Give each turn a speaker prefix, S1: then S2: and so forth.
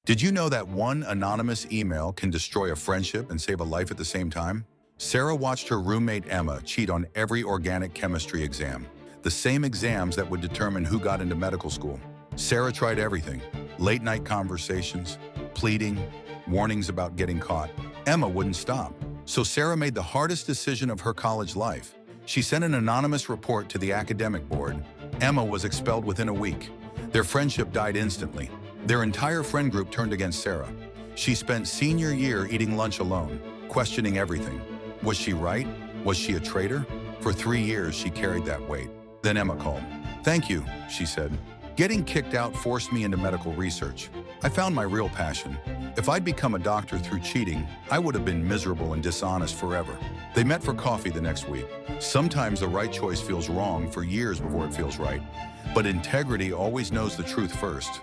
S1: Did you know that one anonymous email can destroy a friendship and save a life at the same time? Sarah watched her roommate Emma cheat on every organic chemistry exam, the same exams that would determine who got into medical school. Sarah tried everything: late-night conversations, pleading, warnings about getting caught. Emma wouldn't stop. So Sarah made the hardest decision of her college life. She sent an anonymous report to the academic board. Emma was expelled within a week. Their friendship died instantly. Their entire friend group turned against Sarah. She spent senior year eating lunch alone, questioning everything. Was she right? Was she a traitor? For 3 years, she carried that weight. Then Emma called. "Thank you," she said. "Getting kicked out forced me into medical research. I found my real passion. If I'd become a doctor through cheating, I would have been miserable and dishonest forever." They met for coffee the next week. Sometimes the right choice feels wrong for years before it feels right. But integrity always knows the truth first.